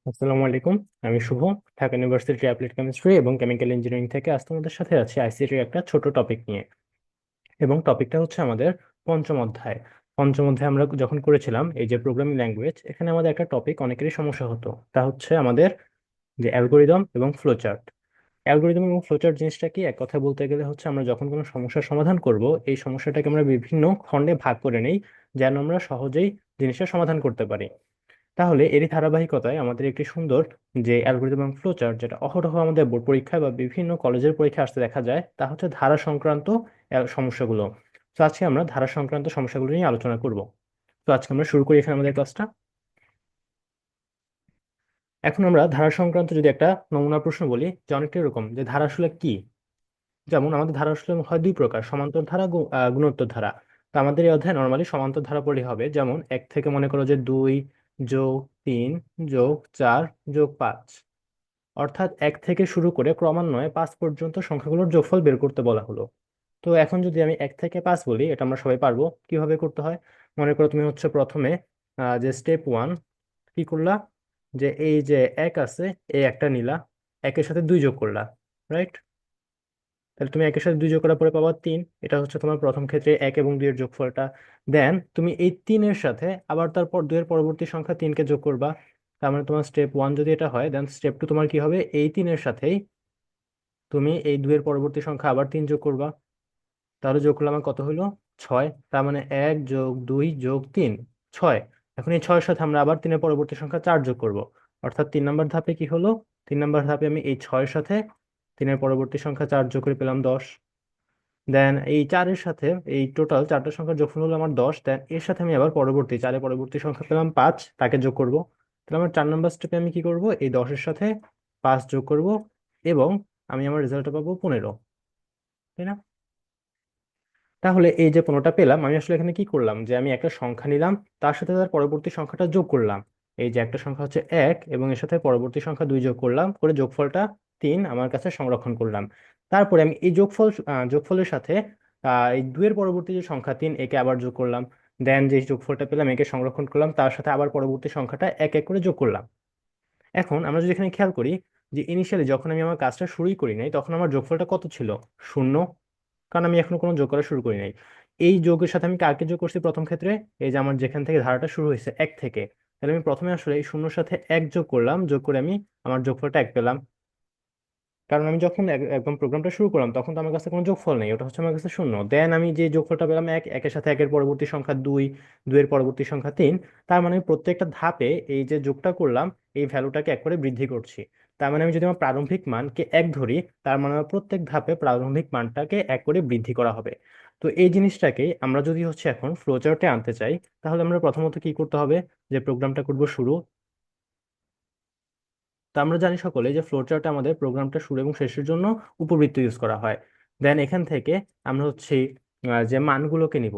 আসসালামু আলাইকুম। আমি শুভ, ঢাকা ইউনিভার্সিটি অ্যাপ্লাইড কেমিস্ট্রি এবং কেমিক্যাল ইঞ্জিনিয়ারিং থেকে আজ তোমাদের সাথে আছি আইসিটির একটা ছোট টপিক নিয়ে। এবং টপিকটা হচ্ছে আমাদের পঞ্চম অধ্যায়। পঞ্চম অধ্যায় আমরা যখন করেছিলাম এই যে প্রোগ্রামিং ল্যাঙ্গুয়েজ, এখানে আমাদের একটা টপিক অনেকেরই সমস্যা হতো, তা হচ্ছে আমাদের যে অ্যালগোরিদম এবং ফ্লোচার্ট। অ্যালগোরিদম এবং ফ্লোচার্ট জিনিসটা কি, এক কথা বলতে গেলে হচ্ছে আমরা যখন কোনো সমস্যার সমাধান করব, এই সমস্যাটাকে আমরা বিভিন্ন খণ্ডে ভাগ করে নেই যেন আমরা সহজেই জিনিসের সমাধান করতে পারি। তাহলে এরই ধারাবাহিকতায় আমাদের একটি সুন্দর যে অ্যালগোরিদম এবং ফ্লোচার্ট, যেটা অহরহ আমাদের বোর্ড পরীক্ষায় বা বিভিন্ন কলেজের পরীক্ষায় আসতে দেখা যায়, তা হচ্ছে ধারা সংক্রান্ত সমস্যাগুলো। তো আজকে আমরা ধারা সংক্রান্ত সমস্যাগুলো নিয়ে আলোচনা করব। তো আজকে আমরা শুরু করি এখানে আমাদের ক্লাসটা। এখন আমরা ধারা সংক্রান্ত যদি একটা নমুনা প্রশ্ন বলি, যে অনেকটা এরকম যে ধারা আসলে কি। যেমন আমাদের ধারা আসলে হয় দুই প্রকার, সমান্তর ধারা, গুণোত্তর ধারা। তো আমাদের এই অধ্যায় নর্মালি সমান্তর ধারা পড়লে হবে, যেমন এক থেকে মনে করো যে 2+3+4+5, অর্থাৎ এক থেকে শুরু করে ক্রমান্বয়ে 5 পর্যন্ত সংখ্যাগুলোর যোগফল বের করতে বলা হলো। তো এখন যদি আমি 1 থেকে 5 বলি, এটা আমরা সবাই পারবো কিভাবে করতে হয়। মনে করো তুমি হচ্ছে প্রথমে যে স্টেপ ওয়ান কি করলা, যে এই যে এক আছে, এই একটা নিলা, একের সাথে 2 যোগ করলা, রাইট? তাহলে তুমি একের সাথে 2 যোগ করার পরে পাবা 3। এটা হচ্ছে তোমার প্রথম ক্ষেত্রে 1 এবং 2 এর যোগফলটা। দেন তুমি এই 3-এর সাথে আবার তারপর 2 এর পরবর্তী সংখ্যা 3কে যোগ করবা। তার মানে তোমার স্টেপ ওয়ান যদি এটা হয়, দেন স্টেপ টু তোমার কি হবে, এই 3-এর সাথেই তুমি এই 2 এর পরবর্তী সংখ্যা আবার 3 যোগ করবা। তাহলে যোগ করলে আমার কত হলো, 6। তার মানে 1+2+3, 6। এখন এই 6-এর সাথে আমরা আবার 3-এর পরবর্তী সংখ্যা 4 যোগ করব। অর্থাৎ 3 নম্বর ধাপে কি হলো, 3 নম্বর ধাপে আমি এই 6-এর সাথে 3-এর পরবর্তী সংখ্যা 4 যোগ করে পেলাম 10। দেন এই 4-এর সাথে এই টোটাল 4টা সংখ্যার যোগফল হলো আমার 10। দেন এর সাথে আমি আবার পরবর্তী 4-এর পরবর্তী সংখ্যা পেলাম 5, তাকে যোগ করব। তাহলে আমার 4 নম্বর স্টেপে আমি কি করব, এই 10-এর সাথে 5 যোগ করব এবং আমি আমার রেজাল্টটা পাবো 15, তাই না? তাহলে এই যে 15টা পেলাম, আমি আসলে এখানে কি করলাম, যে আমি একটা সংখ্যা নিলাম, তার সাথে তার পরবর্তী সংখ্যাটা যোগ করলাম। এই যে একটা সংখ্যা হচ্ছে 1 এবং এর সাথে পরবর্তী সংখ্যা 2 যোগ করলাম, করে যোগফলটা 3 আমার কাছে সংরক্ষণ করলাম। তারপরে আমি এই যোগফলের সাথে এই 2 এর পরবর্তী যে সংখ্যা 3, একে আবার যোগ করলাম। দেন যে যোগফলটা পেলাম, একে সংরক্ষণ করলাম, তার সাথে আবার পরবর্তী সংখ্যাটা এক এক করে যোগ করলাম। এখন আমরা যদি এখানে খেয়াল করি, যে ইনিশিয়ালি যখন আমি আমার কাজটা শুরুই করি নাই, তখন আমার যোগফলটা কত ছিল, 0। কারণ আমি এখনো কোনো যোগ করা শুরু করি নাই। এই যোগের সাথে আমি কাকে যোগ করছি প্রথম ক্ষেত্রে, এই যে আমার যেখান থেকে ধারাটা শুরু হয়েছে 1 থেকে, তাহলে আমি প্রথমে আসলে এই শূন্যর সাথে 1 যোগ করলাম, যোগ করে আমি আমার যোগফলটা 1 পেলাম। কারণ আমি যখন একদম প্রোগ্রামটা শুরু করলাম, তখন তো আমার কাছে কোনো যোগফল নেই, ওটা হচ্ছে আমার কাছে 0। দেন আমি যে যোগফলটা পেলাম 1, একের সাথে একের পরবর্তী সংখ্যা 2, 2 এর পরবর্তী সংখ্যা 3। তার মানে আমি প্রত্যেকটা ধাপে এই যে যোগটা করলাম, এই ভ্যালুটাকে 1 করে বৃদ্ধি করছি। তার মানে আমি যদি আমার প্রারম্ভিক মানকে 1 ধরি, তার মানে আমার প্রত্যেক ধাপে প্রারম্ভিক মানটাকে 1 করে বৃদ্ধি করা হবে। তো এই জিনিসটাকে আমরা যদি হচ্ছে এখন ফ্লোচার্টে আনতে চাই, তাহলে আমরা প্রথমত কি করতে হবে, যে প্রোগ্রামটা করব শুরু। তো আমরা জানি সকলে যে ফ্লো চার্টে আমাদের প্রোগ্রামটা শুরু এবং শেষের জন্য উপবৃত্ত ইউজ করা হয়। দেন এখান থেকে আমরা হচ্ছে যে মানগুলোকে নিব।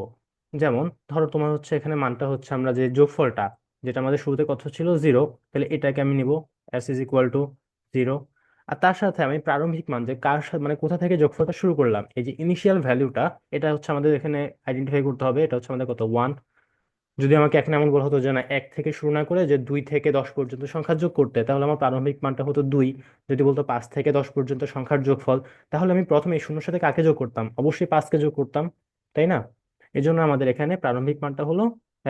যেমন ধরো তোমার হচ্ছে এখানে মানটা হচ্ছে আমরা যে যোগফলটা, যেটা আমাদের শুরুতে কত ছিল 0, তাহলে এটাকে আমি নিব s = 0। আর তার সাথে আমি প্রারম্ভিক মান, যে কার সাথে মানে কোথা থেকে যোগফলটা শুরু করলাম, এই যে ইনিশিয়াল ভ্যালুটা, এটা হচ্ছে আমাদের এখানে আইডেন্টিফাই করতে হবে। এটা হচ্ছে আমাদের কত, 1। যদি আমাকে এখন এমন বলা হতো যে না, 1 থেকে শুরু না করে যে 2 থেকে 10 পর্যন্ত সংখ্যা যোগ করতে, তাহলে আমার প্রারম্ভিক মানটা হতো 2। যদি বলতো 5 থেকে 10 পর্যন্ত সংখ্যার যোগফল, তাহলে আমি প্রথমে এই শূন্যর সাথে কাকে যোগ করতাম, অবশ্যই 5কে যোগ করতাম, তাই না? এই জন্য আমাদের এখানে প্রারম্ভিক মানটা হলো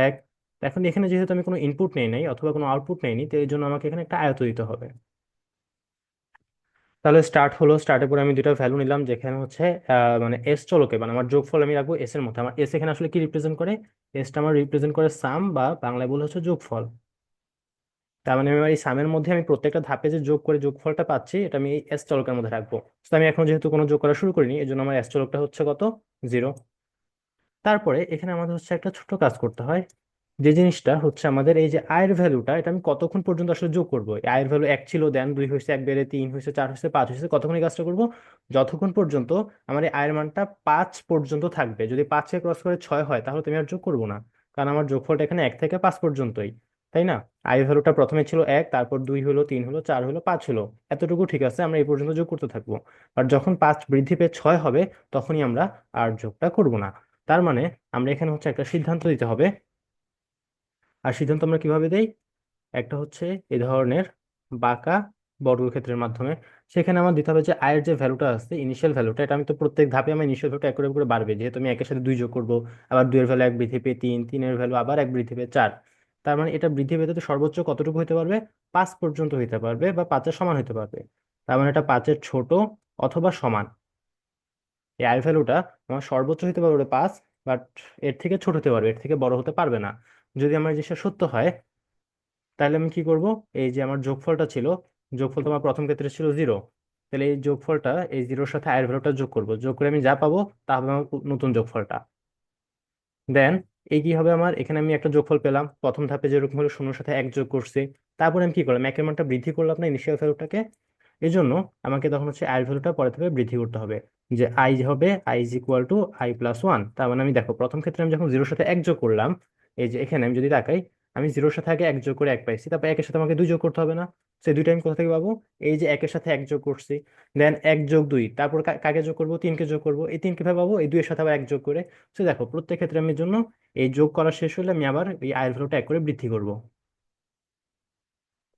1। এখন এখানে যেহেতু আমি কোনো ইনপুট নেই নাই অথবা কোনো আউটপুট নেইনি, তো এই জন্য আমাকে এখানে একটা আয়ত দিতে হবে। তাহলে স্টার্ট হলো, স্টার্টের পরে আমি দুটো ভ্যালু নিলাম, যেখানে হচ্ছে মানে এস চলকে, মানে আমার যোগফল আমি রাখবো এস এর মধ্যে। আমার এস এখানে আসলে কি রিপ্রেজেন্ট করে, এসটা আমার রিপ্রেজেন্ট করে সাম, বা বাংলায় বলে হচ্ছে যোগফল। তার মানে আমি এই সামের মধ্যে আমি প্রত্যেকটা ধাপে যে যোগ করে যোগফলটা পাচ্ছি, এটা আমি এই এস চলকের মধ্যে রাখবো। তো আমি এখন যেহেতু কোনো যোগ করা শুরু করিনি, এই জন্য আমার এস চলকটা হচ্ছে কত, 0। তারপরে এখানে আমাদের হচ্ছে একটা ছোট কাজ করতে হয়, যে জিনিসটা হচ্ছে আমাদের এই যে আয়ের ভ্যালুটা, এটা আমি কতক্ষণ পর্যন্ত আসলে যোগ করবো। এই আয়ের ভ্যালু 1 ছিল, দেন 2 হয়েছে, 1 বেড়ে 3 হয়েছে, 4 হয়েছে, 5 হয়েছে, কতক্ষণ এই কাজটা করবো, যতক্ষণ পর্যন্ত আমার এই আয়ের মানটা 5 পর্যন্ত থাকবে। যদি 5-এ ক্রস করে 6 হয়, তাহলে তুমি আর যোগ করবো না, কারণ আমার যোগফলটা এখানে 1 থেকে 5 পর্যন্তই, তাই না? আয়ের ভ্যালুটা প্রথমে ছিল 1, তারপর 2 হলো, 3 হলো, 4 হলো, 5 হলো, এতটুকু ঠিক আছে, আমরা এই পর্যন্ত যোগ করতে থাকবো। আর যখন 5 বৃদ্ধি পেয়ে 6 হবে, তখনই আমরা আর যোগটা করব না। তার মানে আমরা এখানে হচ্ছে একটা সিদ্ধান্ত দিতে হবে। আর সিদ্ধান্ত আমরা কিভাবে দেই, একটা হচ্ছে এই ধরনের, বাঁকা বর্গক্ষেত্রের মাধ্যমে। সেখানে আমার দিতে হবে যে আয়ের যে ভ্যালুটা আছে, ইনিশিয়াল ভ্যালুটা, এটা আমি তো প্রত্যেক ধাপে আমার ইনিশিয়াল ভ্যালুটা এক করে করে বাড়বে, যেহেতু আমি একের সাথে দুই যোগ করবো, আবার দুইয়ের ভ্যালু এক বৃদ্ধি পেয়ে তিন, তিনের ভ্যালু আবার এক বৃদ্ধি পেয়ে চার। তার মানে এটা বৃদ্ধি পেতে তো সর্বোচ্চ কতটুকু হতে পারবে? পাঁচ পর্যন্ত হইতে পারবে, বা পাঁচের সমান হতে পারবে। তার মানে এটা পাঁচের ছোট অথবা সমান। এই আই ভ্যালুটা আমার সর্বোচ্চ হতে পারবে পাঁচ, বাট এর থেকে ছোট হতে পারবে, এর থেকে বড় হতে পারবে না। যদি আমার এই জিনিসটা সত্য হয়, তাহলে আমি কি করব? এই যে আমার যোগফলটা ছিল, যোগফল তোমার প্রথম ক্ষেত্রে ছিল জিরো, তাহলে এই যোগফলটা, এই জিরোর সাথে আয়ের ভ্যালুটা যোগ করব, যোগ করে আমি যা পাবো তা হবে আমার নতুন যোগফলটা। দেন এই কি হবে আমার, এখানে আমি একটা যোগফল পেলাম, প্রথম ধাপে যেরকম হলো শূন্যর সাথে এক যোগ করছি। তারপরে আমি কি করলাম, একের মানটা বৃদ্ধি করলাম না ইনিশিয়াল ভ্যালুটাকে। এই জন্য আমাকে তখন হচ্ছে আই ভ্যালুটা পরে থেকে বৃদ্ধি করতে হবে, যে আই হবে I is equal to I plus one. তার মানে আমি দেখো প্রথম ক্ষেত্রে আমি যখন জিরোর সাথে এক যোগ করলাম, এই যে এখানে আমি যদি তাকাই, আমি জিরোর সাথে আগে এক যোগ করে এক পাইছি, তারপর একের সাথে আমাকে দুই যোগ করতে হবে না? সেই দুইটা আমি কোথা থেকে পাবো? এই যে একের সাথে এক যোগ করছি, দেন এক যোগ দুই, তারপর কাকে যোগ করবো? তিনকে যোগ করবো। এই তিন কিভাবে পাবো? এই দুইয়ের সাথে আবার এক যোগ করে। তো দেখো প্রত্যেক ক্ষেত্রে আমি জন্য এই যোগ করা শেষ হলে আমি আবার এই আয়ের ভ্যালুটা এক করে বৃদ্ধি করব।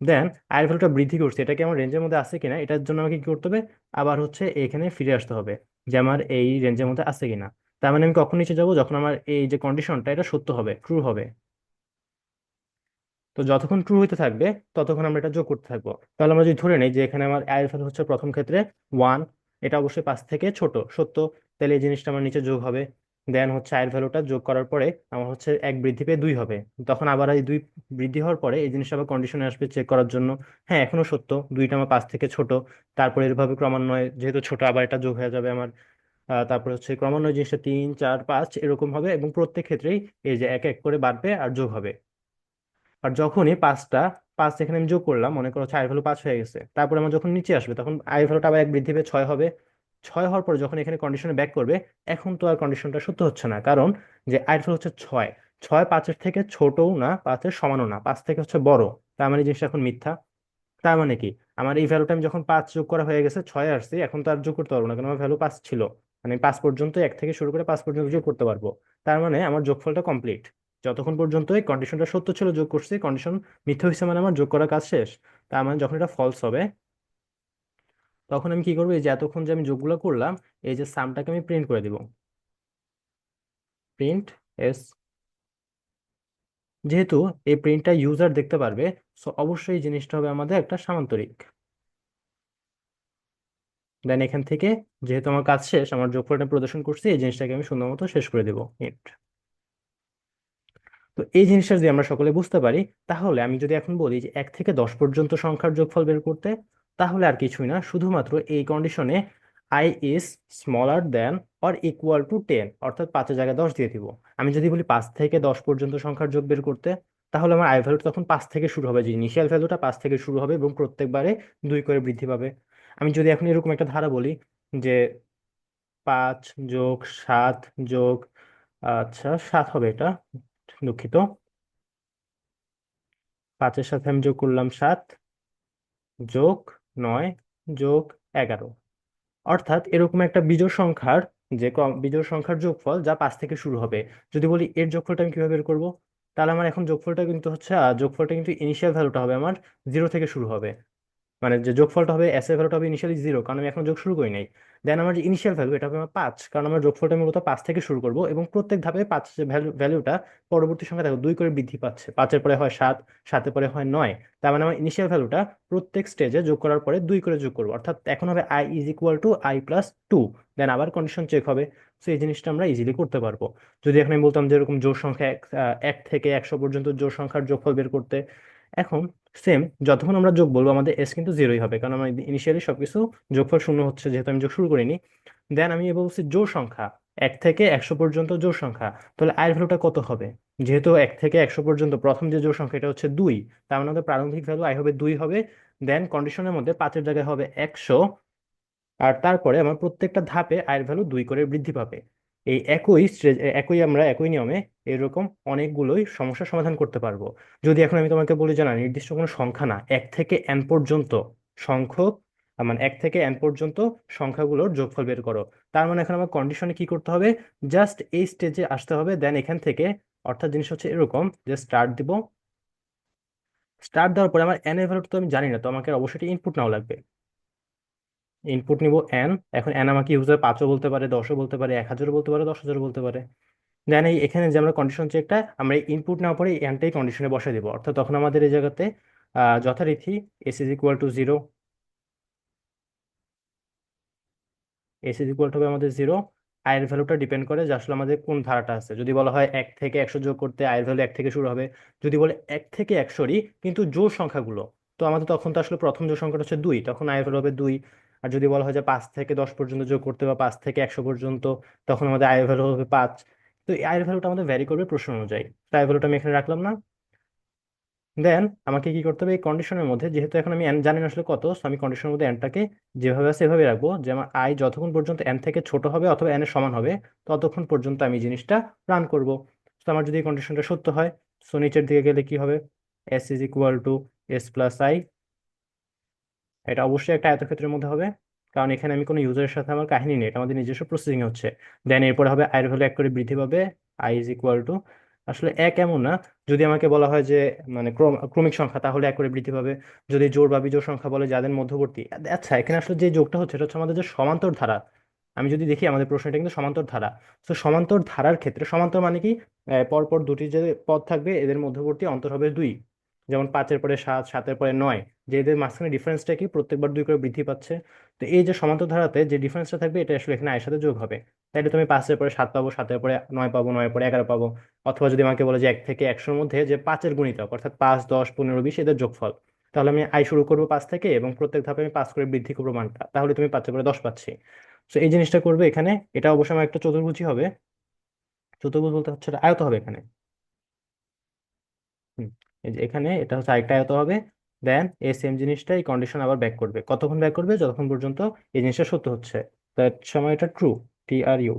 দেন আয়ের ভ্যালুটা বৃদ্ধি করছি, এটা কি আমার রেঞ্জের মধ্যে আছে কিনা, এটার জন্য আমাকে কি করতে হবে? আবার হচ্ছে এখানে ফিরে আসতে হবে, যে আমার এই রেঞ্জের মধ্যে আছে কিনা। তার মানে আমি কখন নিচে যাব? যখন আমার এই যে কন্ডিশনটা এটা সত্য হবে, ট্রু হবে। তো যতক্ষণ ট্রু হইতে থাকবে ততক্ষণ আমরা এটা যোগ করতে থাকবো। তাহলে আমরা যদি ধরে নেই যে এখানে আমার আয়ের ভ্যালু হচ্ছে প্রথম ক্ষেত্রে ওয়ান, এটা অবশ্যই পাঁচ থেকে ছোট, সত্য, তাহলে এই জিনিসটা আমার নিচে যোগ হবে। দেন হচ্ছে আয়ের ভ্যালুটা যোগ করার পরে আমার হচ্ছে এক বৃদ্ধি পেয়ে দুই হবে, তখন আবার এই দুই বৃদ্ধি হওয়ার পরে এই জিনিসটা আবার কন্ডিশনে আসবে চেক করার জন্য। হ্যাঁ এখনো সত্য, দুইটা আমার পাঁচ থেকে ছোট। তারপরে এভাবে ক্রমান্বয়ে যেহেতু ছোট আবার এটা যোগ হয়ে যাবে আমার। তারপরে হচ্ছে ক্রমান্বয়ে জিনিসটা তিন চার পাঁচ এরকম হবে, এবং প্রত্যেক ক্ষেত্রেই এই যে এক এক করে বাড়বে আর যোগ হবে। আর যখনই পাঁচটা, পাঁচ এখানে আমি যোগ করলাম, মনে করো আয়ের ভ্যালু পাঁচ হয়ে গেছে, তারপরে আমার যখন নিচে আসবে তখন আয়ের ভ্যালুটা আবার এক বৃদ্ধি পেয়ে ছয় হবে। ছয় হওয়ার পরে যখন এখানে কন্ডিশনে ব্যাক করবে, এখন তো আর কন্ডিশনটা সত্য হচ্ছে না, কারণ যে আয়ের ভ্যালু হচ্ছে ছয়, ছয় পাঁচের থেকে ছোটও না পাঁচের সমানও না, পাঁচ থেকে হচ্ছে বড়। তার মানে জিনিসটা এখন মিথ্যা। তার মানে কি, আমার এই ভ্যালুটা আমি যখন পাঁচ যোগ করা হয়ে গেছে ছয় আসছে, এখন তো আর যোগ করতে পারবো না, কারণ আমার ভ্যালু পাঁচ ছিল। মানে পাঁচ পর্যন্ত, এক থেকে শুরু করে পাঁচ পর্যন্ত যোগ করতে পারবো। তার মানে আমার যোগফলটা কমপ্লিট। যতক্ষণ পর্যন্ত এই কন্ডিশনটা সত্য ছিল যোগ করছি, কন্ডিশন মিথ্যা হয়েছে মানে আমার যোগ করার কাজ শেষ। তার মানে যখন এটা ফলস হবে, তখন আমি কি করবো? এই যে এতক্ষণ যে আমি যোগগুলো করলাম, এই যে সামটাকে আমি প্রিন্ট করে দিব, প্রিন্ট এস। যেহেতু এই প্রিন্টটা ইউজার দেখতে পারবে, সো অবশ্যই এই জিনিসটা হবে আমাদের একটা সামান্তরিক। দেন এখান থেকে যেহেতু আমার কাজ শেষ, আমার যোগফলটা প্রদর্শন করছি, এই জিনিসটাকে আমি সুন্দর মতো শেষ করে দেবো। তো এই জিনিসটা যদি আমরা সকলে বুঝতে পারি, তাহলে আমি যদি এখন বলি যে এক থেকে দশ পর্যন্ত সংখ্যার যোগফল বের করতে, তাহলে আর কিছুই না, শুধুমাত্র এই কন্ডিশনে I is smaller than or equal to ten, অর্থাৎ পাঁচের জায়গায় দশ দিয়ে দিব। আমি যদি বলি পাঁচ থেকে দশ পর্যন্ত সংখ্যার যোগ বের করতে, তাহলে আমার আই ভ্যালুটা তখন পাঁচ থেকে শুরু হবে, যে ইনিশিয়াল ভ্যালুটা পাঁচ থেকে শুরু হবে এবং প্রত্যেকবারে দুই করে বৃদ্ধি পাবে। আমি যদি এখন এরকম একটা ধারা বলি, যে পাঁচ যোগ সাত যোগ, আচ্ছা সাত হবে এটা, দুঃখিত, পাঁচের সাথে আমি যোগ করলাম সাত, যোগ নয়, যোগ এগারো। অর্থাৎ এরকম একটা বিজোড় সংখ্যার, যে বিজোড় সংখ্যার যোগফল যা পাঁচ থেকে শুরু হবে। যদি বলি এর যোগফলটা আমি কিভাবে বের করবো, তাহলে আমার এখন যোগফলটা কিন্তু হচ্ছে যোগফলটা কিন্তু ইনিশিয়াল ভ্যালুটা হবে আমার জিরো থেকে শুরু হবে। মানে যে যোগফলটা হবে, এস এর ভ্যালুটা হবে ইনিশিয়ালি জিরো, কারণ আমি এখন যোগ শুরু করি নাই। দেন আমার যে ইনিশিয়াল ভ্যালু এটা হবে আমার পাঁচ, কারণ আমার যোগফলটা মূলত পাঁচ থেকে শুরু করব, এবং প্রত্যেক ধাপে পাঁচ ভ্যালুটা পরবর্তী সংখ্যা দেখো দুই করে বৃদ্ধি পাচ্ছে, পাঁচের পরে হয় সাত, সাতের পরে হয় নয়। তার মানে আমার ইনিশিয়াল ভ্যালুটা প্রত্যেক স্টেজে যোগ করার পরে দুই করে যোগ করবো, অর্থাৎ এখন হবে I is equal to I plus two. Then আবার কন্ডিশন চেক হবে। তো এই জিনিসটা আমরা ইজিলি করতে পারবো। যদি এখন আমি বলতাম যে এরকম জোড় সংখ্যা এক থেকে একশো পর্যন্ত জোড় সংখ্যার যোগফল বের করতে, এখন সেম, যতক্ষণ আমরা যোগ বলবো আমাদের এস কিন্তু জিরোই হবে, কারণ আমার ইনিশিয়ালি সবকিছু যোগফল শূন্য হচ্ছে, যেহেতু আমি যোগ শুরু করিনি। দেন আমি এবার বলছি জোড় সংখ্যা, এক থেকে একশো পর্যন্ত জোড় সংখ্যা, তাহলে আয়ের ভ্যালুটা কত হবে? যেহেতু এক থেকে একশো পর্যন্ত প্রথম যে জোড় সংখ্যা এটা হচ্ছে দুই, তার মানে আমাদের প্রারম্ভিক ভ্যালু আই হবে দুই হবে। দেন কন্ডিশনের মধ্যে পাঁচের জায়গায় হবে একশো, আর তারপরে আমার প্রত্যেকটা ধাপে আয়ের ভ্যালু দুই করে বৃদ্ধি পাবে। এই একই আমরা একই নিয়মে এরকম অনেকগুলোই সমস্যার সমাধান করতে পারবো। যদি এখন আমি তোমাকে বলি যে না, নির্দিষ্ট কোনো সংখ্যা না, এক থেকে এন পর্যন্ত সংখ্যক, মানে এক থেকে এন পর্যন্ত সংখ্যাগুলোর যোগফল বের করো, তার মানে এখন আমার কন্ডিশনে কি করতে হবে? জাস্ট এই স্টেজে আসতে হবে, দেন এখান থেকে, অর্থাৎ জিনিস হচ্ছে এরকম যে স্টার্ট দিব, স্টার্ট দেওয়ার পরে আমার এন এর ভ্যালুটা তো আমি জানি না, তো আমাকে অবশ্যই ইনপুট নেওয়া লাগবে। ইনপুট নিব এন। এখন এন আমাকে ইউজার 5ও বলতে পারে, 10ও বলতে পারে, 1000ও বলতে পারে, 10,000ও বলতে পারে। দেন এই এখানে যে আমরা কন্ডিশন চেকটা, আমরা ইনপুট নেওয়ার পরে এনটাই কন্ডিশনে বসে দিব, অর্থাৎ তখন আমাদের এই জায়গাতে যথারীতি S is equal two zero, S is equal two হবে আমাদের জিরো। আয়ের ভ্যালুটা ডিপেন্ড করে যে আসলে আমাদের কোন ধারাটা আছে। যদি বলা হয় 1 থেকে 100 যোগ করতে, আয়ের ভ্যালু 1 থেকে শুরু হবে। যদি বলে 1 থেকে 100রই কিন্তু জোড় সংখ্যাগুলো, তো আমাদের তখন তো আসলে প্রথম জোড় সংখ্যাটা হচ্ছে 2, তখন আয়ের ভ্যালু হবে 2। আর যদি বলা হয় যে 5 থেকে 10 পর্যন্ত যোগ করতে বা 5 থেকে 100 পর্যন্ত, তখন আমাদের আয়ের ভ্যালু হবে 5। তো এই আয়ের ভ্যালুটা আমাদের ভ্যারি করবে প্রশ্ন অনুযায়ী। তো আয়ের ভ্যালুটা আমি এখানে রাখলাম না। দেন আমাকে কি করতে হবে, এই কন্ডিশনের মধ্যে যেহেতু এখন আমি n জানি না আসলে কত, so আমি কন্ডিশনের মধ্যে nটাকে যেভাবে আছে এভাবে রাখবো, যে আমার i যতক্ষণ পর্যন্ত n থেকে ছোট হবে অথবা n এর সমান হবে, ততক্ষণ পর্যন্ত আমি জিনিসটা রান করব। তো আমার যদি এই কন্ডিশনটা সত্য হয়, সো নিচের দিকে গেলে কি হবে, s is equal to S plus I. এটা অবশ্যই একটা আয়তক্ষেত্রের মধ্যে হবে, কারণ এখানে আমি কোনো ইউজারের সাথে আমার কাহিনী নেই, এটা আমাদের নিজস্ব প্রসেসিং হচ্ছে। দেন এরপরে হবে আই এর ভ্যালু 1 করে বৃদ্ধি পাবে, আই ইজ ইকুয়াল টু, আসলে এক এমন না, যদি আমাকে বলা হয় যে মানে ক্রমিক সংখ্যা তাহলে 1 করে বৃদ্ধি পাবে। যদি জোড় বা বিজোড় সংখ্যা বলে যাদের মধ্যবর্তী, আচ্ছা এখানে আসলে যে যোগটা হচ্ছে এটা হচ্ছে আমাদের যে সমান্তর ধারা। আমি যদি দেখি আমাদের প্রশ্নটা কিন্তু সমান্তর ধারা। তো সমান্তর ধারার ক্ষেত্রে সমান্তর মানে কি, পরপর দুটি যে পদ থাকবে এদের মধ্যবর্তী অন্তর হবে 2। যেমন 5-এর পরে 7, 7-এর পরে 9, যে এদের মাঝখানে ডিফারেন্সটা কি প্রত্যেকবার 2 করে বৃদ্ধি পাচ্ছে। তো এই যে সমান্তর ধারাতে যে ডিফারেন্সটা থাকবে এটা আসলে এখানে আয়ের সাথে যোগ হবে। তাইলে তুমি 5-এর পরে 7 পাবো, 7-এর পরে 9 পাবো, 9-এর পরে 11 পাবো। অথবা যদি আমাকে বলে যে 1 থেকে 100-র মধ্যে যে 5-এর গুণিতক, অর্থাৎ 5, 10, 15, 20 এদের যোগফল, তাহলে আমি আয় শুরু করবো 5 থেকে এবং প্রত্যেক ধাপে আমি 5 করে বৃদ্ধি করবো মানটা, তাহলে তুমি 5-এর পরে 10 পাচ্ছি। তো এই জিনিসটা করবে এখানে। এটা অবশ্যই আমার একটা চতুর্ভুজই হবে। চতুর্ভুজ বলতে হচ্ছে এটা আয়ত হবে এখানে। হুম, এই যে এখানে এটা হচ্ছে আরেকটা আয়ত হবে। দেন এই সেম জিনিসটা এই কন্ডিশন আবার ব্যাক করবে, কতক্ষণ ব্যাক করবে, যতক্ষণ পর্যন্ত এই জিনিসটা সত্য হচ্ছে, তার সময় এটা ট্রু, TRU।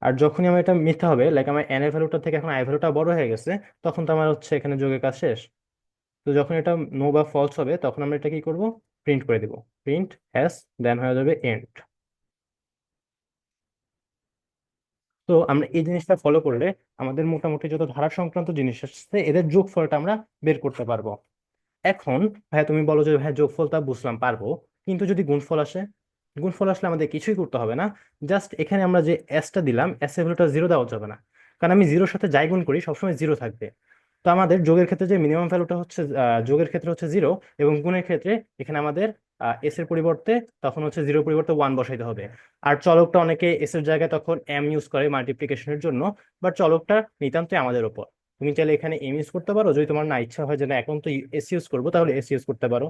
আর যখনই আমার এটা মিথ্যা হবে, লাইক আমার এন এর ভ্যালুটা থেকে এখন আই ভ্যালুটা বড় হয়ে গেছে, তখন তো আমার হচ্ছে এখানে যোগের কাজ শেষ। তো যখন এটা নো বা ফলস হবে, তখন আমরা এটা কি করব, প্রিন্ট করে দিব, প্রিন্ট এস, দেন হয়ে যাবে এন্ড। তো আমরা এই জিনিসটা ফলো করলে আমাদের মোটামুটি যত ধারা সংক্রান্ত জিনিস আছে এদের যোগফলটা আমরা বের করতে পারবো। এখন ভাইয়া তুমি বলো যে ভাইয়া যোগফলটা বুঝলাম পারবো, কিন্তু যদি গুণফল আসে, গুণফল আসলে আমাদের কিছুই করতে হবে না। জাস্ট এখানে আমরা যে এসটা দিলাম, এস এর ভ্যালুটা জিরো দেওয়া যাবে না, কারণ আমি জিরোর সাথে যাই গুণ করি সবসময় জিরো থাকবে। তো আমাদের যোগের ক্ষেত্রে যে মিনিমাম ভ্যালুটা হচ্ছে, যোগের ক্ষেত্রে হচ্ছে জিরো, এবং গুণের ক্ষেত্রে এখানে আমাদের এস এর পরিবর্তে তখন হচ্ছে জিরোর পরিবর্তে 1 বসাইতে হবে। আর চলকটা অনেকে এস এর জায়গায় তখন এম ইউজ করে মাল্টিপ্লিকেশনের জন্য, বাট চলকটা নিতান্তই আমাদের উপর। তুমি চাইলে এখানে এম ইউজ করতে পারো, যদি তোমার না ইচ্ছা হয় যে না এখন তো এস ইউজ করবো, তাহলে এস ইউজ করতে পারো।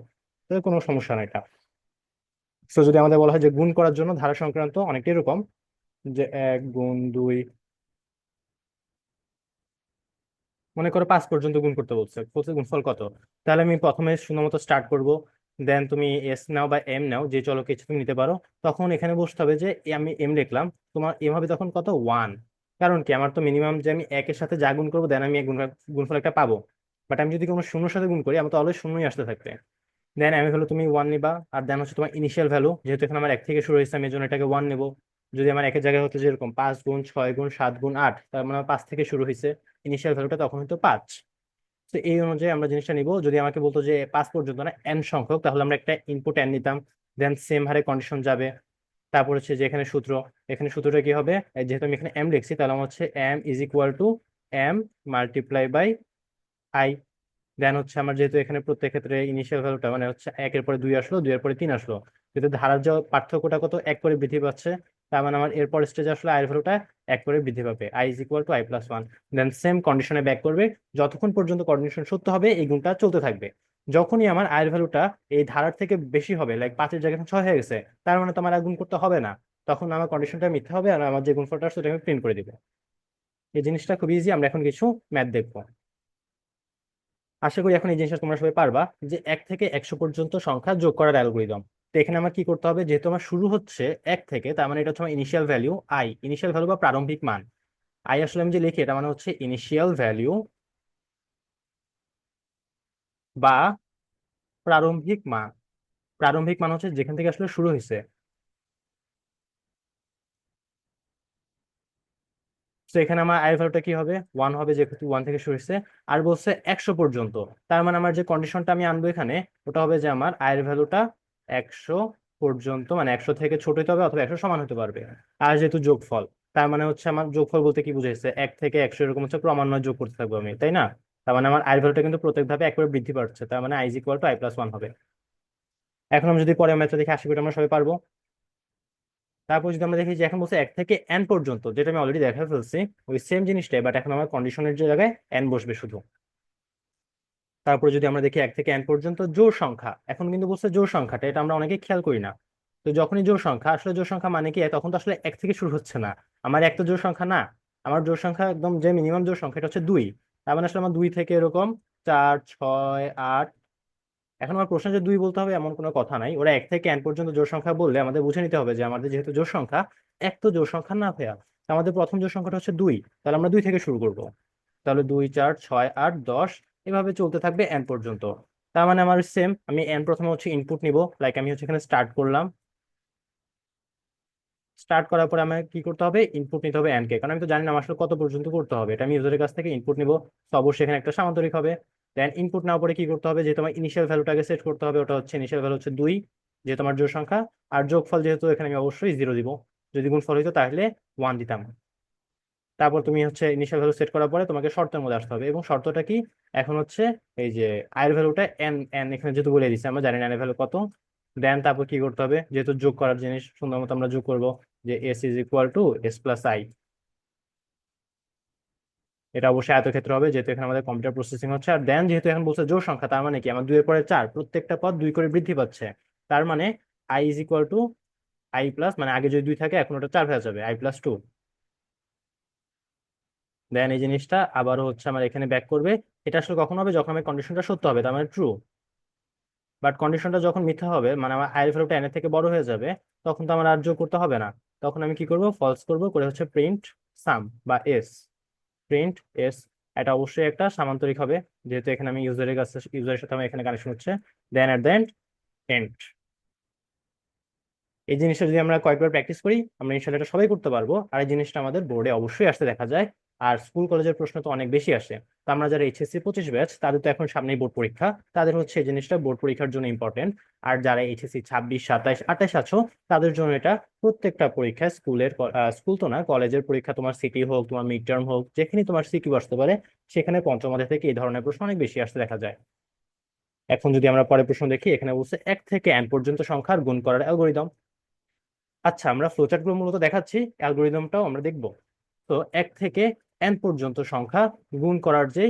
তো কোনো সমস্যা নাই এটা। তো যদি আমাদের বলা হয় যে গুণ করার জন্য ধারা সংক্রান্ত অনেকটা এরকম, যে 1 গুণ 2, মনে করো 5 পর্যন্ত গুণ করতে বলছে, বলছে গুণফল কত, তাহলে আমি প্রথমে শূন্য মতো স্টার্ট করব। দেন তুমি এস নাও বা এম নাও, যে চলকে ইচ্ছে তুমি নিতে পারো। তখন এখানে বসতে হবে যে আমি এম লিখলাম, তোমার এম হবে তখন কত, 1। কারণ কি, আমার তো মিনিমাম যে আমি একের সাথে যা গুণ করবো দেন আমি গুণফল একটা পাবো। বাট আমি যদি কোনো শূন্যর সাথে গুণ করি আমার তো অলওয়েজ শূন্যই আসতে থাকবে। দেন এম এর ভ্যালু তুমি 1 নিবা। আর দেন হচ্ছে তোমার ইনিশিয়াল ভ্যালু, যেহেতু এখানে আমার 1 থেকে শুরু হয়েছে আমি এর জন্য এটাকে 1 নেবো। যদি আমার একের জায়গায় হতো যেরকম 5 গুণ 6 গুণ 7 গুণ 8, তার মানে 5 থেকে শুরু হয়েছে, ইনিশিয়াল ভ্যালুটা তখন হতো 5। তো এই অনুযায়ী আমরা জিনিসটা নিব। যদি আমাকে বলতো যে 5 পর্যন্ত না এন সংখ্যক, তাহলে আমরা একটা ইনপুট এন নিতাম। দেন সেম হারে কন্ডিশন যাবে। তারপর হচ্ছে যে এখানে সূত্র, এখানে সূত্রটা কি হবে, যেহেতু আমি এখানে এম লিখছি, তাহলে আমার হচ্ছে M is equal to M multiply by I. Then হচ্ছে আমার যেহেতু এখানে প্রত্যেক ক্ষেত্রে ইনিশিয়াল ভ্যালুটা মানে হচ্ছে 1-এর পরে 2 আসলো, 2-এর পরে 3 আসলো, যেহেতু ধারার যে পার্থক্যটা কত, 1 করে বৃদ্ধি পাচ্ছে, তার মানে আমার এরপর স্টেজে আসলে আয়ের ভ্যালুটা 1 করে বৃদ্ধি পাবে, I is equal to I+1। Then same কন্ডিশনে ব্যাক করবে, যতক্ষণ পর্যন্ত কন্ডিশন সত্য হবে এই গুণটা চলতে থাকবে। যখনই আমার আয়ের ভ্যালুটা এই ধারার থেকে বেশি হবে, লাইক 5-এর জায়গায় 6 হয়ে গেছে, তার মানে তো আমার আর গুণ করতে হবে না, তখন আমার কন্ডিশনটা মিথ্যা হবে আর আমার যে গুণফলটা আসছে সেটা আমি প্রিন্ট করে দিবে। এই জিনিসটা খুব ইজি। আমরা এখন কিছু ম্যাথ দেখবো। আশা করি এখন এই জিনিসটা তোমরা সবাই পারবা, যে 1 থেকে 100 পর্যন্ত সংখ্যা যোগ করার অ্যালগোরিদম। তো এখানে আমার কি করতে হবে, যেহেতু আমার শুরু হচ্ছে 1 থেকে, তার মানে এটা হচ্ছে আমার initial value I, initial value বা প্রারম্ভিক মান। আই আসলে আমি যে লিখি এটা মানে হচ্ছে ইনিশিয়াল ভ্যালু বা প্রারম্ভিক মান। প্রারম্ভিক মান হচ্ছে যেখান থেকে আসলে শুরু হয়েছে। তো এখানে আমার আই ভ্যালুটা কি হবে, 1 হবে, যেহেতু 1 থেকে শুরু হচ্ছে। আর বলছে 100 পর্যন্ত। তার মানে আমার যে কন্ডিশনটা আমি আনবো এখানে, ওটা হবে যে আমার আয়ের ভ্যালুটা 100 পর্যন্ত, মানে 100 থেকে ছোট হতে হবে অথবা 100 সমান হতে পারবে। আর যেহেতু যোগফল, তার মানে হচ্ছে আমার যোগফল বলতে কি বুঝাইছে, 1 থেকে 100 এরকম হচ্ছে ক্রমান্বয়ে যোগ করতে থাকবো আমি, তাই না? তার মানে আমার আয়ের ভ্যালুটা কিন্তু প্রত্যেক ধাপে একবারে বৃদ্ধি পাচ্ছে, তার মানে I is equal to I plus 1 হবে। এখন আমি যদি পরের ম্যাথটা দেখি, আশা করি আমরা সবাই পারবো। তারপর যদি আমরা দেখি যে এখন বলছে 1 থেকে n পর্যন্ত, যেটা আমি অলরেডি দেখা ফেলছি, ওই সেম জিনিসটাই, বাট এখন আমার কন্ডিশনের যে জায়গায় n বসবে শুধু। তারপরে যদি আমরা দেখি 1 থেকে n পর্যন্ত জোড় সংখ্যা, এখন কিন্তু বলছে জোড় সংখ্যাটা, এটা আমরা অনেকে খেয়াল করি না। তো যখনই জোড় সংখ্যা, আসলে জোড় সংখ্যা মানে কি, তখন তো আসলে 1 থেকে শুরু হচ্ছে না। আমার এক তো জোড় সংখ্যা না, আমার জোড় সংখ্যা একদম যে মিনিমাম জোড় সংখ্যা এটা হচ্ছে 2। তার মানে আসলে আমার 2 থেকে এরকম 4, 6, 8। এখন আমার প্রশ্ন যে 2 বলতে হবে এমন কোনো কথা নাই, ওরা 1 থেকে n পর্যন্ত জোড় সংখ্যা বললে আমাদের বুঝে নিতে হবে যে আমাদের যেহেতু জোড় সংখ্যা, এক তো জোড় সংখ্যা না ভাইয়া, আমাদের প্রথম জোড় সংখ্যাটা হচ্ছে 2, তাহলে আমরা 2 থেকে শুরু করব। তাহলে 2, 4, 6, 8, 10, এভাবে চলতে থাকবে n পর্যন্ত। তার মানে আমার সেম, আমি n প্রথমে হচ্ছে ইনপুট নিব, লাইক আমি হচ্ছে এখানে স্টার্ট করলাম। স্টার্ট করার পরে আমার কি করতে হবে, ইনপুট নিতে হবে n কে, কারণ আমি তো জানি না আমার আসলে কত পর্যন্ত করতে হবে, এটা আমি ইউজারের কাছ থেকে ইনপুট নিব। তো অবশ্যই এখানে একটা সামান্তরিক হবে। দেন ইনপুট নেওয়ার পরে কি করতে হবে, যেহেতু আমার ইনিশিয়াল ভ্যালুটাকে সেট করতে হবে, ওটা হচ্ছে ইনিশিয়াল ভ্যালু হচ্ছে 2, যেহেতু আমার জোড় সংখ্যা। আর যোগফল যেহেতু, এখানে আমি অবশ্যই 0 দিব, যদি গুণফল হইতো তাহলে 1 দিতাম। তারপর তুমি হচ্ছে ইনিশিয়াল ভ্যালু সেট করার পরে তোমাকে শর্তের মধ্যে আসতে হবে, এবং শর্তটা কি, এখন হচ্ছে এই যে আয়ের ভ্যালুটা এন এন এখানে যেহেতু বলে দিচ্ছে, আমরা জানি না এর ভ্যালু কত। দেন তারপর কি করতে হবে, যেহেতু যোগ করার জিনিস, সুন্দর মতো আমরা যোগ করবো, যে S is equal to S plus I. এটা অবশ্যই আয়তক্ষেত্র হবে, যেহেতু এখানে আমাদের কম্পিউটার প্রসেসিং হচ্ছে। আর দেন যেহেতু এখন বলছে জোড় সংখ্যা, তার মানে কি, আমার 2 এর পরে 4, প্রত্যেকটা পদ 2 করে বৃদ্ধি পাচ্ছে। তার মানে I is equal to I plus, মানে আগে যদি 2 থাকে এখন ওটা 4 হয়ে যাবে, I+2। দেন এই জিনিসটা আবারও হচ্ছে আমার এখানে ব্যাক করবে। এটা আসলে কখন হবে, যখন আমার কন্ডিশনটা সত্য হবে, তার মানে ট্রু। বাট কন্ডিশনটা যখন মিথ্যা হবে, মানে আমার আয়ের ভ্যালুটা এর থেকে বড় হয়ে যাবে, তখন তো আমার আর যোগ করতে হবে না। তখন আমি কি করব, ফলস করব, করে হচ্ছে প্রিন্ট সাম বা এস, প্রিন্ট এস। এটা অবশ্যই একটা সামান্তরিক হবে, যেহেতু এখানে আমি ইউজারের কাছে, ইউজারের সাথে আমার এখানে কানেকশন হচ্ছে। দেন এট দ্য এন্ড। এই জিনিসটা যদি আমরা কয়েকবার প্র্যাকটিস করি, আমরা ইনশাল্লাহ এটা সবাই করতে পারবো। আর এই জিনিসটা আমাদের বোর্ডে অবশ্যই আসতে দেখা যায়। আর স্কুল কলেজের প্রশ্ন তো অনেক বেশি আসে। তো আমরা যারা এইচএসসি 25 ব্যাচ, তাদের তো এখন সামনেই বোর্ড পরীক্ষা, তাদের হচ্ছে এই জিনিসটা বোর্ড পরীক্ষার জন্য ইম্পর্টেন্ট। আর যারা এইচএসসি 26, 27, 28 আছো, তাদের জন্য এটা প্রত্যেকটা পরীক্ষা, স্কুলের স্কুল তো না, কলেজের পরীক্ষা, তোমার সিটি হোক, তোমার মিড টার্ম হোক, যেখানে তোমার সিকিউ আসতে পারে, সেখানে পঞ্চম অধ্যায় থেকে এই ধরনের প্রশ্ন অনেক বেশি আসতে দেখা যায়। এখন যদি আমরা পরের প্রশ্ন দেখি, এখানে বলছে 1 থেকে n পর্যন্ত সংখ্যার গুণ করার অ্যালগোরিদম। আচ্ছা, আমরা ফ্লোচার্ট গুলো মূলত দেখাচ্ছি, অ্যালগোরিদমটাও আমরা দেখব। তো 1 থেকে n পর্যন্ত সংখ্যা গুণ করার যে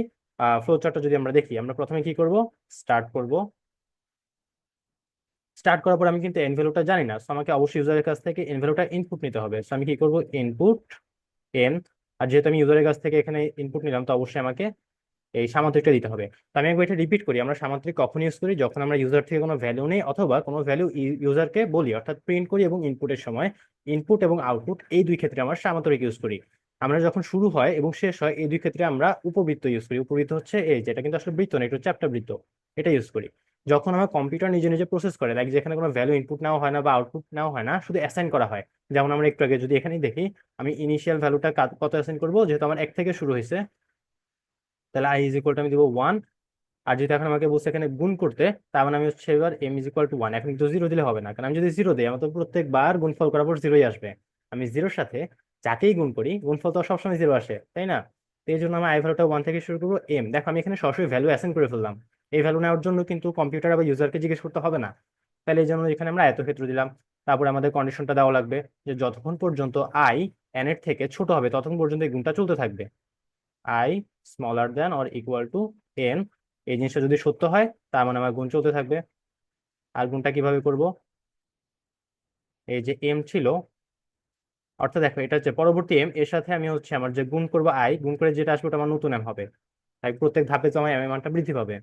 ফ্লোচার্টটা যদি আমরা দেখি, আমরা প্রথমে কি করব, স্টার্ট করব। স্টার্ট করার পর আমি কিন্তু এন ভ্যালুটা জানি না, তো আমাকে অবশ্যই ইউজারের কাছ থেকে এন ভ্যালুটা ইনপুট নিতে হবে। তো আমি কি করব, ইনপুট এন। আর যেহেতু আমি ইউজারের কাছ থেকে এখানে ইনপুট নিলাম, তো অবশ্যই আমাকে এই সামান্তরিকটা দিতে হবে। তো আমি একবার এটা রিপিট করি, আমরা সামান্তরিক কখন ইউজ করি, যখন আমরা ইউজার থেকে কোনো ভ্যালু নেই অথবা কোনো ভ্যালু ইউজারকে বলি, অর্থাৎ প্রিন্ট করি, এবং ইনপুটের সময় ইনপুট এবং আউটপুট এই দুই ক্ষেত্রে আমরা সামান্তরিক ইউজ করি। আমরা যখন শুরু হয় এবং শেষ হয়, এই দুই ক্ষেত্রে আমরা উপবৃত্ত ইউজ করি। উপবৃত্ত হচ্ছে এই যেটা, কিন্তু আসলে বৃত্ত না, একটু চ্যাপ্টা বৃত্ত, এটা ইউজ করি। যখন আমার কম্পিউটার নিজে নিজে প্রসেস করে, লাইক যেখানে কোনো ভ্যালু ইনপুট নেওয়া হয় না বা আউটপুট নেওয়া হয় না, শুধু অ্যাসাইন করা হয়। যেমন আমরা একটু আগে যদি এখানেই দেখি, আমি ইনিশিয়াল ভ্যালুটা কত অ্যাসাইন করবো, যেহেতু আমার 1 থেকে শুরু হয়েছে, তাহলে আই ইজ ইকুয়াল টু আমি দিব 1। আর যদি এখন আমাকে বলছে এখানে গুণ করতে, তার মানে আমি হচ্ছে এবার এম ইজ ইকুয়াল টু 1। এখন কিন্তু 0 দিলে হবে না, কারণ আমি যদি 0 দিই, আমার তো প্রত্যেকবার গুণফল করার পর 0ই আসবে। আমি 0-র সাথে যাকেই গুণ করি, গুণফল তো সবসময় 0 আসে, তাই না? তো এই জন্য আমি আই ভ্যালুটা 1 থেকে শুরু করবো। এম, দেখো আমি এখানে সরাসরি ভ্যালু অ্যাসাইন করে ফেললাম। এই ভ্যালু নেওয়ার জন্য কিন্তু কম্পিউটার বা ইউজারকে জিজ্ঞেস করতে হবে না। তাহলে এই জন্য এখানে আমরা আয়তক্ষেত্র দিলাম। তারপরে আমাদের কন্ডিশনটা দেওয়া লাগবে, যে যতক্ষণ পর্যন্ত আই এন এর থেকে ছোট হবে, ততক্ষণ পর্যন্ত এই গুণটা চলতে থাকবে। I smaller than or equal to N. এই জিনিসটা যদি সত্য হয়, তার মানে আমার গুণ চলতে থাকবে। আর গুণটা কিভাবে করব, এই যে এম ছিল, অর্থাৎ দেখো এটা হচ্ছে পরবর্তী এম, এর সাথে আমি হচ্ছে আমার যে গুণ করবো আই, গুণ করে যেটা আসবে ওটা আমার নতুন এম হবে। তাই প্রত্যেক ধাপে তো আমার এম এর মানটা বৃদ্ধি পাবে।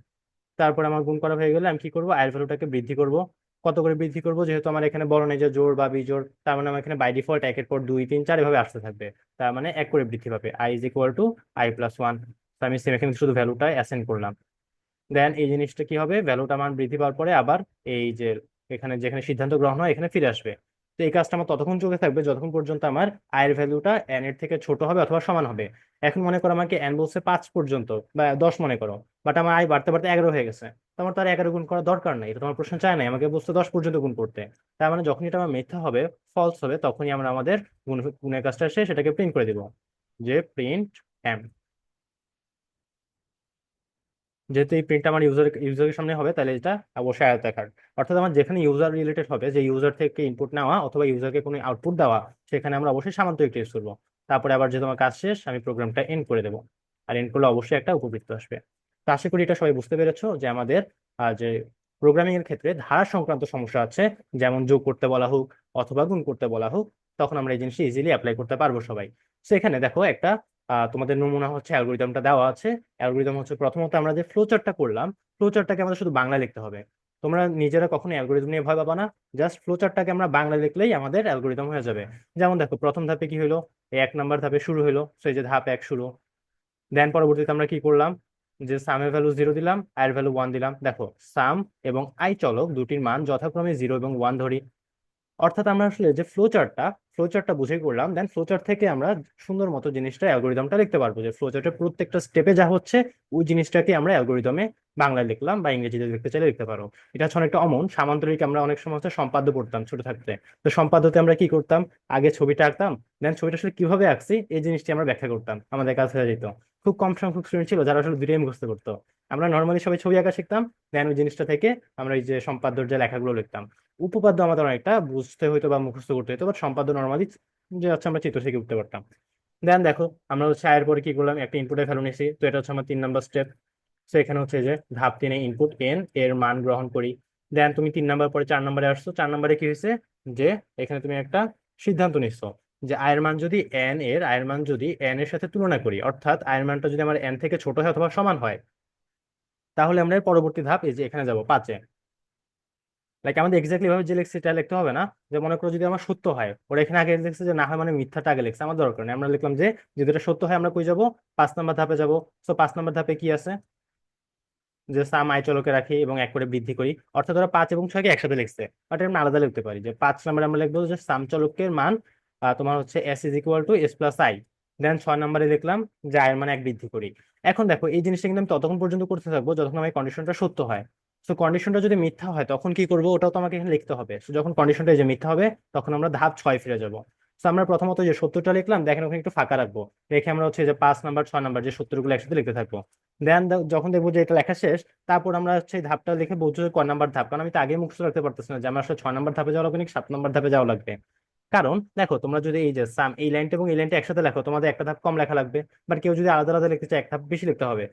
তারপর আমার গুণ করা হয়ে গেলে আমি কি করবো, আয়ের ভ্যালুটাকে বৃদ্ধি করব। কত করে বৃদ্ধি করব, যেহেতু আমার এখানে বড় নেই যে জোড় বা বিজোড়, তার মানে আমার এখানে বাই ডিফল্ট 1-এর পর 2, 3, 4 এভাবে আসতে থাকবে। তার মানে 1 করে বৃদ্ধি পাবে, I is equal to I+1। আমি সেম এখানে শুধু ভ্যালুটা অ্যাসাইন করলাম। দেন এই জিনিসটা কি হবে, ভ্যালুটা মান বৃদ্ধি পাওয়ার পরে আবার এই যে এখানে যেখানে সিদ্ধান্ত গ্রহণ হয়, এখানে ফিরে আসবে। তো এই কাজটা আমার ততক্ষণ চলতে থাকবে যতক্ষণ পর্যন্ত আমার আয়ের ভ্যালুটা এন এর থেকে ছোট হবে অথবা সমান হবে। এখন মনে করো আমাকে এন বলছে 5 পর্যন্ত বা 10 মনে করো, বাট আমার আয় বাড়তে বাড়তে 11 হয়ে গেছে। তো আমার তো আর 11 গুণ করার দরকার নাই, এটা তোমার প্রশ্ন চায় নাই, আমাকে বলছে 10 পর্যন্ত গুণ করতে। তার মানে যখন এটা আমার মিথ্যা হবে, ফলস হবে, তখনই আমরা আমাদের গুণের কাজটা শেষ সেটাকে প্রিন্ট করে দিব, যে প্রিন্ট এম। যেহেতু এই প্রিন্ট আমার ইউজারের সামনে হবে, তাহলে এটা অবশ্যই আয়তাকার। অর্থাৎ আমার যেখানে ইউজার রিলেটেড হবে, যে ইউজার থেকে ইনপুট নেওয়া অথবা ইউজারকে কোনো আউটপুট দেওয়া, সেখানে আমরা অবশ্যই সামান্তরিক ইউজ করবো। তারপরে আবার যেহেতু আমার কাজ শেষ, আমি প্রোগ্রামটা এন্ড করে দেবো। আর এন্ড করলে অবশ্যই একটা উপবৃত্ত আসবে। তো আশা করি এটা সবাই বুঝতে পেরেছো যে আমাদের যে প্রোগ্রামিং এর ক্ষেত্রে ধারা সংক্রান্ত সমস্যা আছে, যেমন যোগ করতে বলা হোক অথবা গুণ করতে বলা হোক, তখন আমরা এই জিনিসটা ইজিলি অ্যাপ্লাই করতে পারবো সবাই। সেখানে দেখো একটা তোমাদের নমুনা হচ্ছে অ্যালগোরিদমটা দেওয়া আছে। অ্যালগোরিদম হচ্ছে প্রথমত আমরা যে ফ্লো চার্টটা করলাম, ফ্লো চার্টটাকে আমাদের শুধু বাংলা লিখতে হবে। তোমরা নিজেরা কখনো অ্যালগোরিদম নিয়ে ভয় পাবা না, জাস্ট ফ্লো চার্টটাকে আমরা বাংলা লিখলেই আমাদের অ্যালগোরিদম হয়ে যাবে। যেমন দেখো প্রথম ধাপে কি হলো, এই 1 নম্বর ধাপে শুরু হলো, সেই যে ধাপ 1 শুরু। দেন পরবর্তীতে আমরা কি করলাম, যে সামের ভ্যালু 0 দিলাম, আয়ের ভ্যালু 1 দিলাম। দেখো সাম এবং আই চলক দুটির মান যথাক্রমে 0 এবং 1 ধরি। অর্থাৎ আমরা আসলে যে ফ্লো চার্টটা বুঝে করলাম, দেন ফ্লো চার্ট থেকে আমরা সুন্দর মতো জিনিসটা অ্যালগোরিদমটা লিখতে পারবো, যে ফ্লো চার্টের প্রত্যেকটা স্টেপে যা হচ্ছে ওই জিনিসটাকে আমরা অ্যালগোরিদমে বাংলায় লিখলাম, বা ইংরেজিতে লিখতে চাইলে লিখতে পারো। এটা হচ্ছে অনেকটা অমন সামান্তরিক। আমরা অনেক সময় হচ্ছে সম্পাদ্য পড়তাম ছোট থাকতে। তো সম্পাদ্যতে আমরা কি করতাম, আগে ছবিটা আঁকতাম, দেন ছবিটা আসলে কিভাবে আঁকছি এই জিনিসটি আমরা ব্যাখ্যা করতাম, আমাদের কাজ হয়ে যেত। খুব কম সংখ্যক স্টুডেন্ট ছিল যারা আসলে দুটোই মুখস্থ করতো। আমরা নর্মালি সবাই ছবি আঁকা শিখতাম, দেন ওই জিনিসটা থেকে আমরা এই যে সম্পাদ্যর যে লেখাগুলো লিখতাম। উপপাদ্য আমাদের অনেকটা বুঝতে হইতো বা মুখস্থ করতে হইতো, বাট সম্পাদ্য নর্মালি যে হচ্ছে আমরা চিত্র থেকে উঠতে পারতাম। দেন দেখো আমরা হচ্ছে আয়ের পরে কি করলাম, একটা ইনপুটের ভ্যালু নিয়েছি, তো এটা হচ্ছে আমার 3 নম্বর স্টেপ। তো এখানে হচ্ছে যে ধাপ 3 ইনপুট এন এর মান গ্রহণ করি। দেন তুমি 3 নম্বর পরে 4 নম্বরে আসছো, 4 নম্বরে কি হয়েছে, যে এখানে তুমি একটা সিদ্ধান্ত নিচ্ছ, যে আয়ের মান যদি এন এর সাথে তুলনা করি, অর্থাৎ আয়ের মানটা যদি আমার এন থেকে ছোট হয় অথবা সমান হয়, তাহলে আমরা এর পরবর্তী ধাপ এই যে এখানে যাব 5-এ। লাইক আমাদের এক্স্যাক্টলি ভাবে যে লিখছে এটা লিখতে হবে না। যে মনে করো যদি আমার সত্য হয়, ওরা এখানে আগে লিখছে যে না হয় মানে মিথ্যাটা আগে লিখছে, আমার দরকার নেই, আমরা লিখলাম যে যদি এটা সত্য হয় আমরা কই যাব, 5 নম্বর ধাপে যাব। তো 5 নম্বর ধাপে কি আছে, যে সাম আই চলকে রাখি এবং 1 করে বৃদ্ধি করি। অর্থাৎ ওরা 5 এবং 6-কে একসাথে লিখছে, বাট আমরা আলাদা লিখতে পারি। যে 5 নম্বরে আমরা লিখবো যে সাম চলকের মান তোমার হচ্ছে S is equal to S plus I. Then 6 নম্বরে লিখলাম যে আয়ের মান 1 বৃদ্ধি করি। এখন দেখো এই জিনিসটা কিন্তু আমি ততক্ষণ পর্যন্ত করতে থাকবো যতক্ষণ আমার কন্ডিশনটা সত্য হয়। তো কন্ডিশনটা যদি মিথ্যা হয় তখন কি করবো, ওটাও তো আমাকে এখানে লিখতে হবে। তো যখন কন্ডিশনটা যে মিথ্যা হবে, তখন আমরা ধাপ 6 ফিরে যাব। তো আমরা প্রথমত যে সত্যটা লিখলাম, দেখেন ওখানে একটু ফাঁকা রাখবো, রেখে আমরা হচ্ছে যে 5 নম্বর 6 নম্বর যে সত্যগুলো একসাথে লিখতে থাকবো। দেন যখন দেখবো যে এটা লেখা শেষ, তারপর আমরা হচ্ছে এই ধাপটা লিখে বলছো যে ক নাম্বার ধাপ, কারণ আমি তো আগে মুখস্থ রাখতে পারতেছি না যে আমার আসলে 6 নম্বর ধাপে যাওয়া লাগবে নাকি 7 নম্বর ধাপে যাওয়া লাগবে। কারণ দেখো তোমরা যদি এই যে সাম এই লাইনটা এবং এই লাইনটা একসাথে লেখো, তোমাদের একটা ধাপ কম লেখা লাগবে, বাট কেউ যদি আলাদা আলাদা লিখতে চায় এক ধাপ বেশি লিখতে হবে।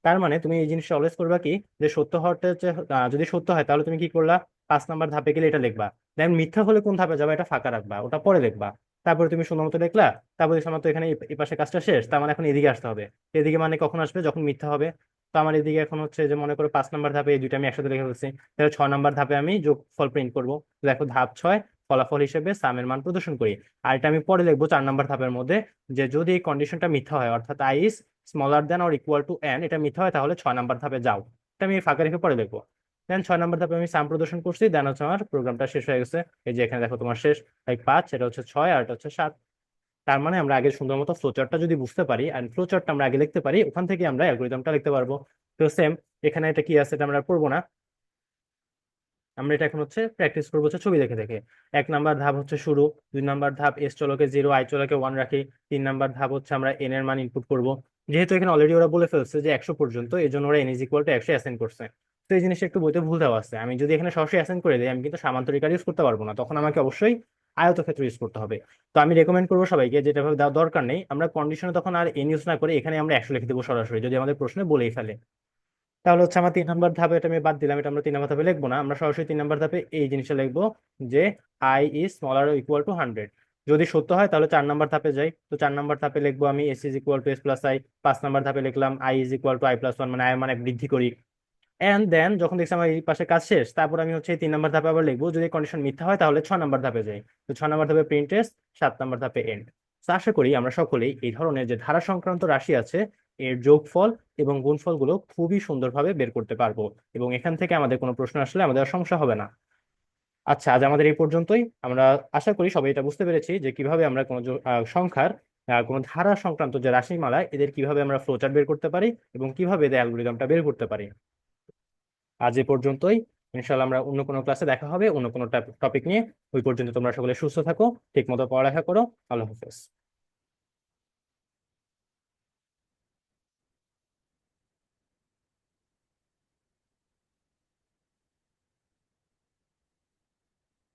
তার মানে তুমি এই জিনিসটা অলওয়েজ করবা কি, যে সত্য হতে হচ্ছে যদি সত্য হয় তাহলে তুমি কি করলা, 5 নম্বর ধাপে গেলে এটা লিখবা। দেন মিথ্যা হলে কোন ধাপে যাবে এটা ফাঁকা রাখবা, ওটা পরে লিখবা। তারপরে তুমি সুন্দর মতো লিখলা। তারপরে আমার তো এখানে এই পাশে কাজটা শেষ, তার মানে এখন এদিকে আসতে হবে। এদিকে মানে কখন আসবে, যখন মিথ্যা হবে। তো আমার এদিকে এখন হচ্ছে যে মনে করো 5 নম্বর ধাপে এই দুইটা আমি একসাথে লিখে ফেলছি, তাহলে 6 নম্বর ধাপে আমি যোগফল প্রিন্ট করবো। দেখো ধাপ 6, ফলাফল হিসেবে সামের মান প্রদর্শন করি। আর এটা আমি পরে লিখবো 4 নম্বর ধাপের মধ্যে, যে যদি এই কন্ডিশনটা মিথ্যা হয়, অর্থাৎ I is smaller than or equal to N, এটা মিথ্যা হয় তাহলে 6 নম্বর ধাপে যাও। এটা আমি ফাঁকা রেখে পরে লিখবো। দেন 6 নম্বর ধাপে আমি সাম প্রদর্শন করছি, দেন হচ্ছে আমার প্রোগ্রামটা শেষ হয়ে গেছে। এই যে এখানে দেখো তোমার শেষ, লাইক 5, এটা হচ্ছে 6 আর এটা হচ্ছে 7। তার মানে আমরা আগে সুন্দর মতো ফ্লোচার্টটা যদি বুঝতে পারি আর ফ্লোচার্টটা আমরা আগে লিখতে পারি, ওখান থেকে আমরা অ্যালগোরিদমটা লিখতে পারবো। তো সেম এখানে এটা কি আছে এটা আমরা আর পড়বো না, আমরা এটা এখন হচ্ছে প্র্যাকটিস করবো হচ্ছে ছবি দেখে দেখে। 1 নম্বর ধাপ হচ্ছে শুরু, 2 নম্বর ধাপ এস চলকে 0 আই চলকে 1 রাখি, 3 নম্বর ধাপ হচ্ছে আমরা এন এর মান ইনপুট করব। যেহেতু এখানে অলরেডি ওরা বলে ফেলছে যে 100 পর্যন্ত, এই জন্য ওরা N is equal two 100 assign করছে। তো এই জিনিসটা একটু বইতে ভুল দেওয়া আছে, আমি যদি এখানে সরাসরি অ্যাসাইন করে দিই আমি কিন্তু সামান্তরিক ইউজ করতে পারবো না, তখন আমাকে অবশ্যই আয়তক্ষেত্র ইউজ করতে হবে। তো আমি রেকমেন্ড করবো সবাইকে, যেটা ভাবে দেওয়ার দরকার নেই, আমরা কন্ডিশনে তখন আর এন ইউজ না করে এখানে আমরা 100 লিখে দেবো সরাসরি, যদি আমাদের প্রশ্নে বলেই ফেলে। তাহলে হচ্ছে আমার 3 নম্বর ধাপে এটা আমি বাদ দিলাম, এটা আমরা 3 নম্বর ধাপে লিখবো না, আমরা সরাসরি 3 নম্বর ধাপে এই জিনিসটা লিখবো, যে I is smaller equal to 100। যদি সত্য হয় তাহলে 4 নম্বর ধাপে যাই, তো 4 নম্বর ধাপে লিখবো আমি S is equal to S plus I. 5 নম্বর ধাপে লিখলাম I is equal to I plus one, মানে আই মানে বৃদ্ধি করি। এন্ড দেন যখন দেখছি আমার এই পাশে কাজ শেষ, তারপর আমি হচ্ছে এই 3 নম্বর ধাপে আবার লিখবো, যদি কন্ডিশন মিথ্যা হয় তাহলে 6 নম্বর ধাপে যাই। তো 6 নম্বর ধাপে প্রিন্ট টেস্ট, 7 নম্বর ধাপে এন্ড। আশা করি আমরা সকলেই এই ধরনের যে ধারা সংক্রান্ত রাশি আছে এর যোগফল এবং গুণফল গুলো খুবই সুন্দরভাবে বের করতে পারবো, এবং এখান থেকে আমাদের কোনো প্রশ্ন আসলে আমাদের আর সমস্যা হবে না। আচ্ছা, আজ আমাদের এই পর্যন্তই। আমরা আশা করি সবাই এটা বুঝতে পেরেছি যে কিভাবে আমরা কোনো সংখ্যার কোনো ধারা সংক্রান্ত যে রাশিমালা এদের কিভাবে আমরা ফ্লোচার্ট বের করতে পারি এবং কিভাবে এদের অ্যালগোরিদমটা বের করতে পারি। আজ এ পর্যন্তই। ইনশাল্লাহ আমরা অন্য কোনো ক্লাসে দেখা হবে অন্য কোনো টপিক নিয়ে। ওই পর্যন্ত তোমরা সকলে সুস্থ থাকো, ঠিক মতো পড়ালেখা করো। আল্লাহ হাফেজ।